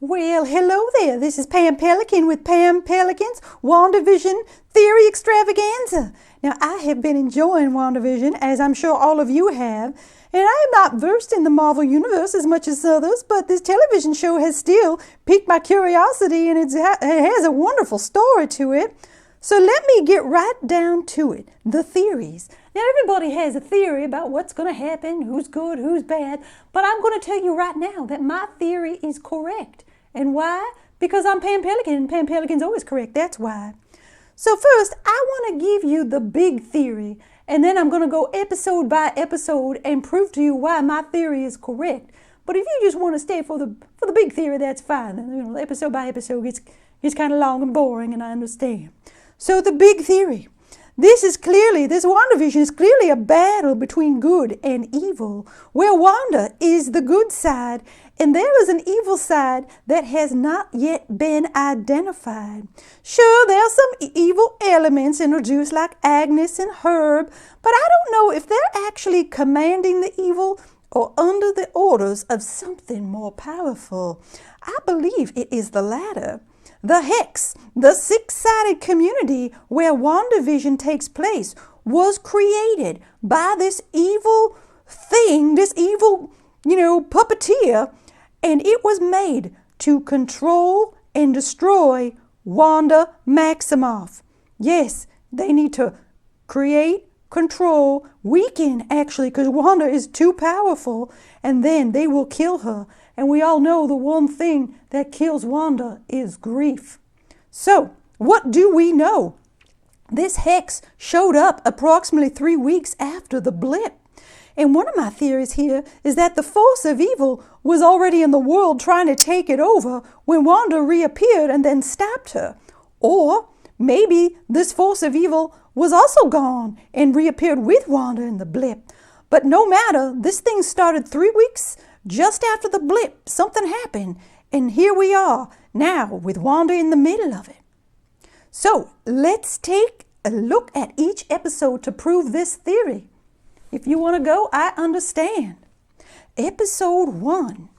Well, hello there. This is Pam Pelican with Pam Pelican's Wandavision Theory Extravaganza. Now, I have been enjoying Wandavision, as I'm sure all of you have, and I am not versed in the Marvel Universe as much as others, but this television show has still piqued my curiosity, and it has a wonderful story to it. So let me get right down to it, the theories. Now, everybody has a theory about what's going to happen, who's good, who's bad, but I'm going to tell you right now that my theory is correct. And why? Because I'm Pam Pelican, and Pam Pelican's always correct, that's why. So first, I want to give you the big theory, and then I'm going to go episode by episode and prove to you why my theory is correct. But if you just want to stay for the big theory, that's fine. Episode by episode gets kind of long and boring, and I understand. So the big theory. This WandaVision is clearly a battle between good and evil, where Wanda is the good side, and there is an evil side that has not yet been identified. Sure, there are some evil elements introduced like Agnes and Herb, but I don't know if they're actually commanding the evil or under the orders of something more powerful. I believe it is the latter. The Hex, the six-sided community where WandaVision takes place, was created by this evil thing, this evil, puppeteer, and it was made to control and destroy Wanda Maximoff. Yes, they need to create, control, weaken, actually, because Wanda is too powerful, and then they will kill her. And we all know the one thing that kills Wanda is grief. So, what do we know? This Hex showed up approximately 3 weeks after the blip. And one of my theories here is that the force of evil was already in the world trying to take it over when Wanda reappeared and then stopped her. Or maybe this force of evil was also gone and reappeared with Wanda in the blip. But no matter, this thing started 3 weeks just after the blip. Something happened, and here we are now with Wanda in the middle of it. So let's take a look at each episode to prove this theory. If you want to go, I understand. Episode 1.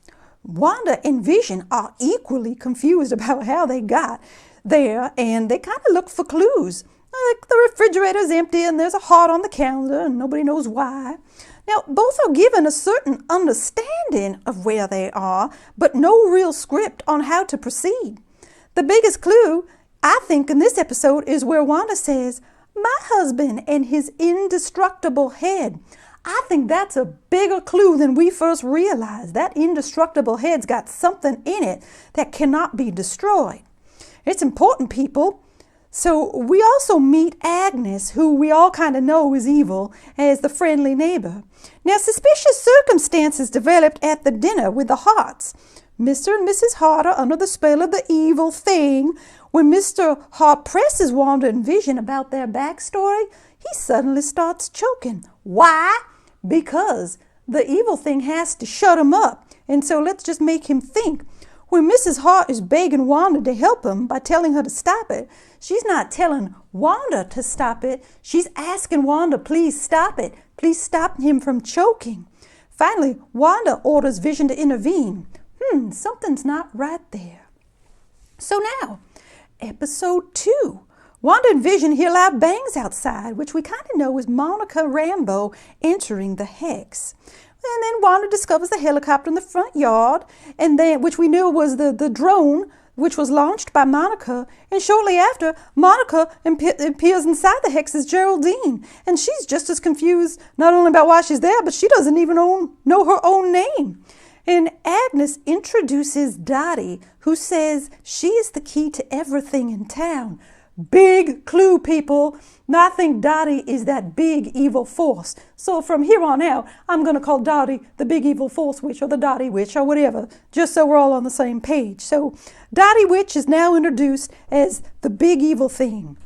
Wanda and Vision are equally confused about how they got there, and they kind of look for clues. Like the refrigerator's empty and there's a heart on the counter and nobody knows why. Now, both are given a certain understanding of where they are, but no real script on how to proceed. The biggest clue, I think, in this episode is where Wanda says, "My husband and his indestructible head." I think that's a bigger clue than we first realized. That indestructible head's got something in it that cannot be destroyed. It's important, people. So we also meet Agnes, who we all kind of know is evil, as the friendly neighbor. Now, suspicious circumstances developed at the dinner with the Harts. Mr. and Mrs. Hart are under the spell of the evil thing. When Mr. Hart presses Wanda and Vision about their backstory, he suddenly starts choking. Why? Because the evil thing has to shut him up. And so let's just make him think. When Mrs. Hart is begging Wanda to help him by telling her to stop it, she's not telling Wanda to stop it. She's asking Wanda, please stop it. Please stop him from choking. Finally, Wanda orders Vision to intervene. Something's not right there. So now, episode 2. Wanda and Vision hear loud bangs outside, which we kind of know is Monica Rambeau entering the Hex. And then Wanda discovers the helicopter in the front yard, and then which we knew was the drone, which was launched by Monica. And shortly after, Monica appears inside the Hex as Geraldine. And she's just as confused, not only about why she's there, but she doesn't even know her own name. And Agnes introduces Dottie, who says she is the key to everything in town. Big clue, people. Now, I think Dottie is that big evil force. So from here on out, I'm going to call Dottie the big evil force witch or the Dottie witch or whatever, just so we're all on the same page. So Dottie witch is now introduced as the big evil thing.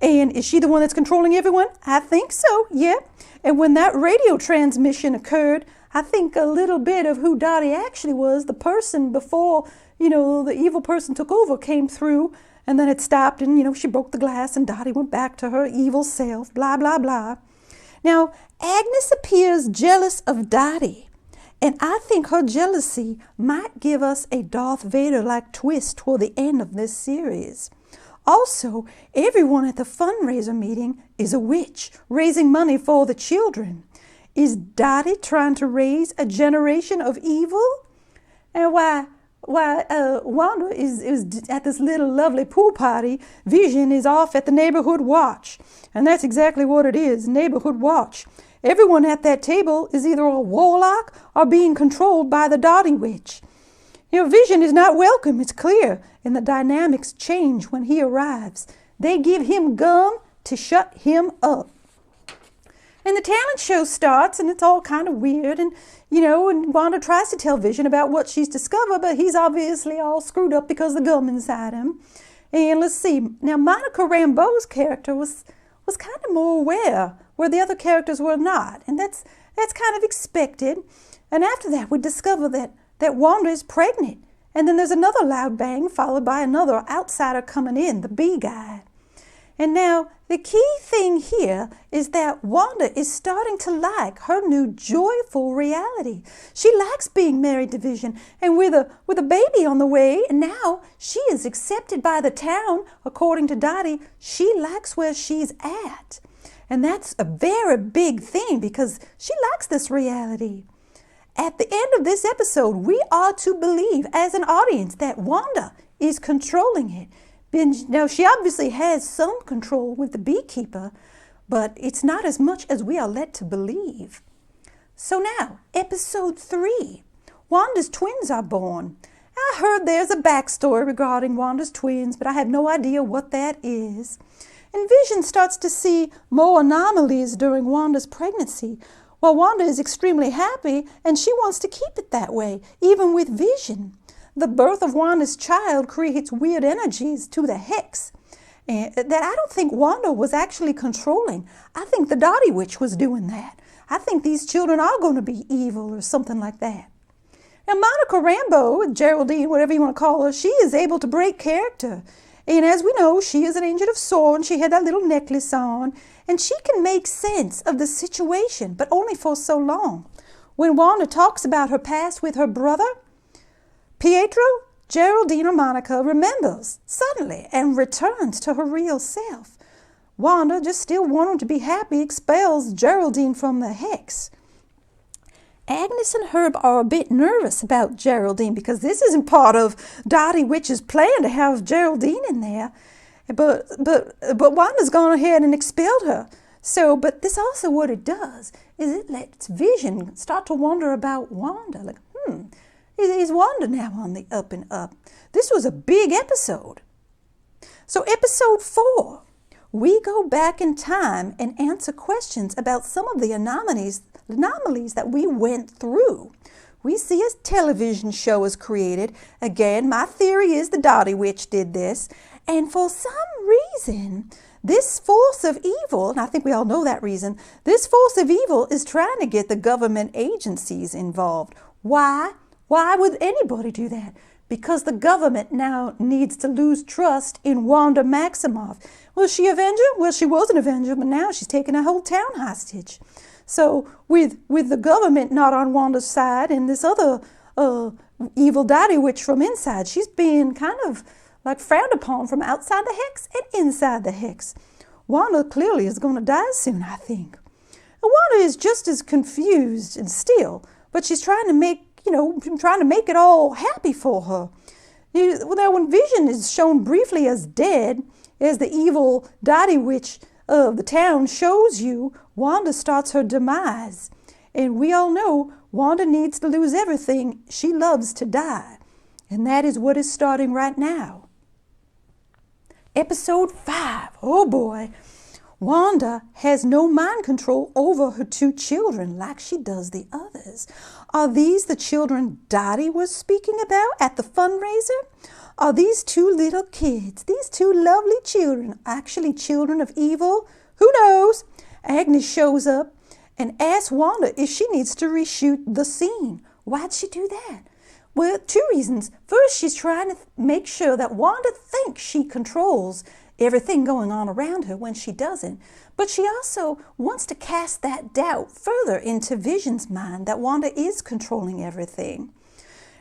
And is she the one that's controlling everyone? I think so, yeah. And when that radio transmission occurred, I think a little bit of who Dottie actually was, the person before, the evil person took over, came through. And then it stopped and, she broke the glass and Dottie went back to her evil self, blah, blah, blah. Now, Agnes appears jealous of Dottie And I think her jealousy might give us a Darth Vader-like twist toward the end of this series. Also, everyone at the fundraiser meeting is a witch, raising money for the children. Is Dottie trying to raise a generation of evil? And why Wanda is at this little lovely pool party, Vision is off at the neighborhood watch. And that's exactly what it is, neighborhood watch. Everyone at that table is either a warlock or being controlled by the Dottie Witch. Vision is not welcome, it's clear, and the dynamics change when he arrives. They give him gum to shut him up. And the talent show starts, and it's all kind of weird, and Wanda tries to tell Vision about what she's discovered, but he's obviously all screwed up because of the gum inside him. And let's see, now Monica Rambeau's character was kind of more aware, where the other characters were not, and that's kind of expected. And after that, we discover that Wanda is pregnant, and then there's another loud bang followed by another outsider coming in, the B guy. And now, the key thing here is that Wanda is starting to like her new joyful reality. She likes being married to Vision, and with a baby on the way, and now she is accepted by the town. According to Dottie, she likes where she's at. And that's a very big thing because she likes this reality. At the end of this episode, we are to believe as an audience that Wanda is controlling it. Now, she obviously has some control with the beekeeper, but it's not as much as we are led to believe. So now, episode 3, Wanda's twins are born. I heard there's a backstory regarding Wanda's twins, but I have no idea what that is. And Vision starts to see more anomalies during Wanda's pregnancy. Well, Wanda is extremely happy, and she wants to keep it that way, even with Vision. The birth of Wanda's child creates weird energies to the Hex that I don't think Wanda was actually controlling. I think the Dottie Witch was doing that. I think these children are going to be evil or something like that. Now, Monica Rambeau, Geraldine, whatever you want to call her, she is able to break character. And as we know, she is an angel of sorrow, and she had that little necklace on. And she can make sense of the situation, but only for so long. When Wanda talks about her past with her brother, Pietro, Geraldine or Monica remembers suddenly and returns to her real self. Wanda, just still wanting to be happy, expels Geraldine from the Hex. Agnes and Herb are a bit nervous about Geraldine because this isn't part of Dottie Witch's plan to have Geraldine in there. But Wanda's gone ahead and expelled her. But this also what it does is it lets Vision start to wonder about Wanda. Like, is Wanda now on the up and up? This was a big episode. So episode 4, we go back in time and answer questions about some of the anomalies that we went through. We see a television show is created. Again, my theory is the Dottie Witch did this. And for some reason, this force of evil, and I think we all know that reason, this force of evil is trying to get the government agencies involved. Why? Why would anybody do that? Because the government now needs to lose trust in Wanda Maximoff. Was she Avenger? Well, she was an Avenger, but now she's taking a whole town hostage. So with the government not on Wanda's side and this other evil Dottie Witch from inside, she's being kind of like frowned upon from outside the Hex and inside the Hex. Wanda clearly is going to die soon, I think. And Wanda is just as confused and still, but she's trying to make it all happy for her. Now, when Vision is shown briefly as dead, as the evil Dottie Witch of the town shows you, Wanda starts her demise. And we all know Wanda needs to lose everything she loves to die. And that is what is starting right now. Episode 5. Oh boy. Wanda has no mind control over her 2 children like she does the others. Are these the children Dottie was speaking about at the fundraiser? Are these 2 little kids, these 2 lovely children, actually children of evil? Who knows? Agnes shows up and asks Wanda if she needs to reshoot the scene. Why'd she do that? Well, 2 reasons. First, she's trying to make sure that Wanda thinks she controls everything going on around her when she doesn't. But she also wants to cast that doubt further into Vision's mind that Wanda is controlling everything.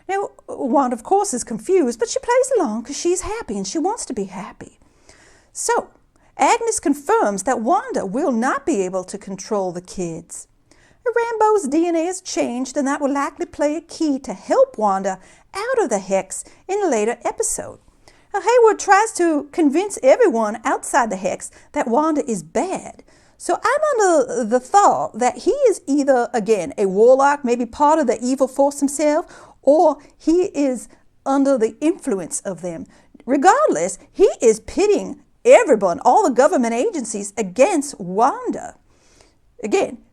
Now, Wanda, of course, is confused, but she plays along because she's happy and she wants to be happy. So, Agnes confirms that Wanda will not be able to control the kids. Rambo's DNA has changed, and that will likely play a key to help Wanda out of the hex in a later episode. Now, Hayward tries to convince everyone outside the hex that Wanda is bad. So I'm under the thought that he is either, again, a warlock, maybe part of the evil force himself, or he is under the influence of them. Regardless, he is pitting everyone, all the government agencies, against Wanda. Again,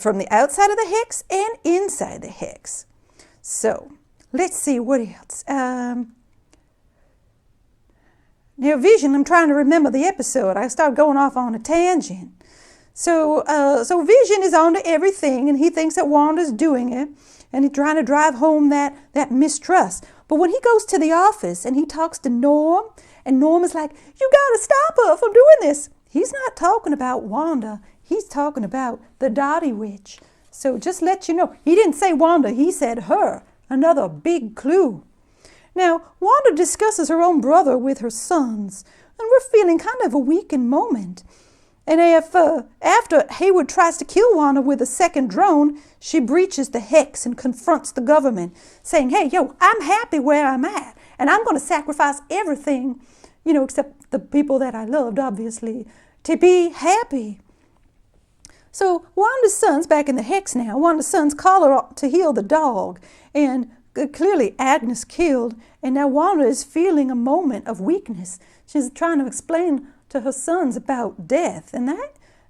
from the outside of the hex and inside the hex. So, let's see what else. Now, Vision, I'm trying to remember the episode. I started going off on a tangent. So Vision is onto everything, and he thinks that Wanda's doing it, and he's trying to drive home that mistrust. But when he goes to the office and he talks to Norm, and Norm is like, "You gotta stop her from doing this," he's not talking about Wanda. He's talking about the Dottie Witch. So just let you know, he didn't say Wanda, he said her. Another big clue. Now, Wanda discusses her own brother with her sons, and we're feeling kind of a weakened moment. And after Hayward tries to kill Wanda with a second drone, she breaches the hex and confronts the government, saying, "Hey, I'm happy where I'm at, and I'm going to sacrifice everything, except the people that I loved, obviously, to be happy." So Wanda's sons, back in the hex now, Wanda's sons call her to heal the dog, and clearly Agnes killed, and now Wanda is feeling a moment of weakness. She's trying to explain to her sons about death, and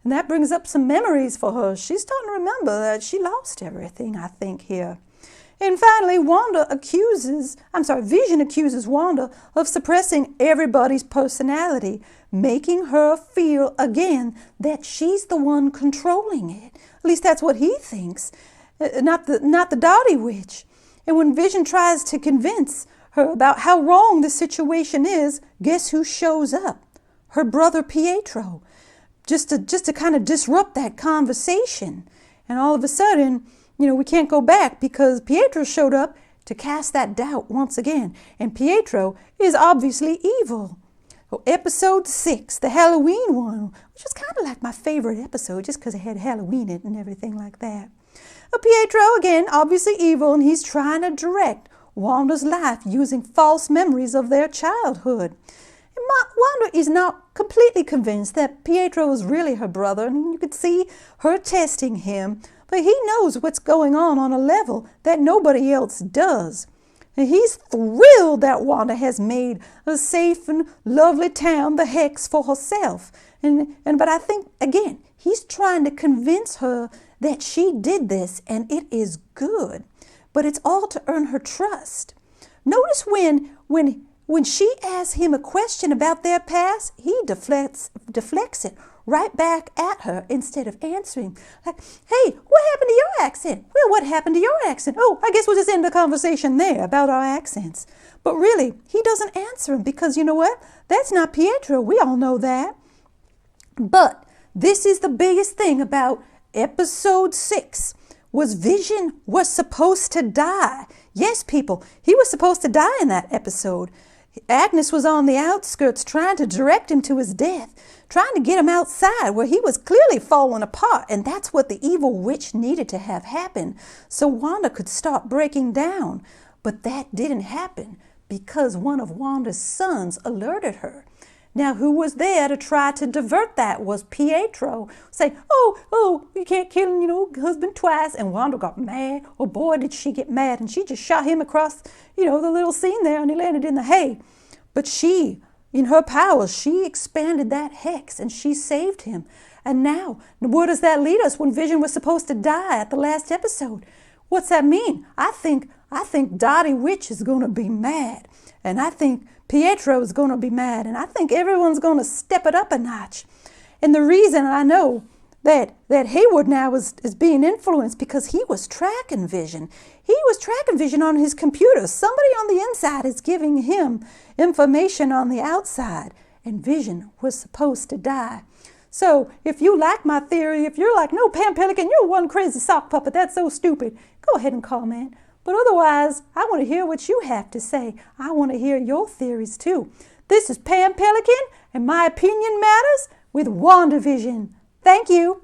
that brings up some memories for her. She's starting to remember that she lost everything, I think, here. And finally, Vision accuses Wanda of suppressing everybody's personality, making her feel again that she's the one controlling it. At least that's what he thinks, not the Dottie Witch. And when Vision tries to convince her about how wrong the situation is, guess who shows up? Her brother Pietro, just to kind of disrupt that conversation. And all of a sudden, we can't go back because Pietro showed up to cast that doubt once again. And Pietro is obviously evil. So episode 6, the Halloween one, which was kind of like my favorite episode just because it had Halloween in it and everything like that. Pietro, again, obviously evil, and he's trying to direct Wanda's life using false memories of their childhood. And Wanda is not completely convinced that Pietro is really her brother, and you could see her testing him, but he knows what's going on a level that nobody else does. And he's thrilled that Wanda has made a safe and lovely town, the Hex, for herself. But I think, again, he's trying to convince her that she did this and it is good. But it's all to earn her trust. Notice when she asks him a question about their past, he deflects it right back at her instead of answering. Like, "Hey, what happened to your accent?" "Well, what happened to your accent?" "Oh, I guess we'll just end the conversation there about our accents." But really, he doesn't answer him because you know what? That's not Pietro. We all know that. But this is the biggest thing about episode 6. Vision was supposed to die. Yes, people, he was supposed to die in that episode. Agnes was on the outskirts trying to direct him to his death, trying to get him outside where he was clearly falling apart, and that's what the evil witch needed to have happen so Wanda could start breaking down. But that didn't happen because one of Wanda's sons alerted her. Now, who was there to try to divert that was Pietro, saying, oh, you can't kill, husband twice. And Wanda got mad. Oh, boy, did she get mad. And she just shot him across, the little scene there, and he landed in the hay. But she, in her powers, she expanded that hex, and she saved him. And now, where does that lead us when Vision was supposed to die at the last episode? What's that mean? I think Dottie Witch is going to be mad. And I think Pietro is going to be mad, and I think everyone's going to step it up a notch. And the reason I know that Hayward now is being influenced because he was tracking Vision. He was tracking Vision on his computer. Somebody on the inside is giving him information on the outside. and Vision was supposed to die. So if you like my theory, if you're like, no, Pam Pelican, you're one crazy sock puppet, that's so stupid, go ahead and comment. But otherwise, I want to hear what you have to say. I want to hear your theories too. This is Pam Pelican, and my opinion matters with Wandavision. Thank you.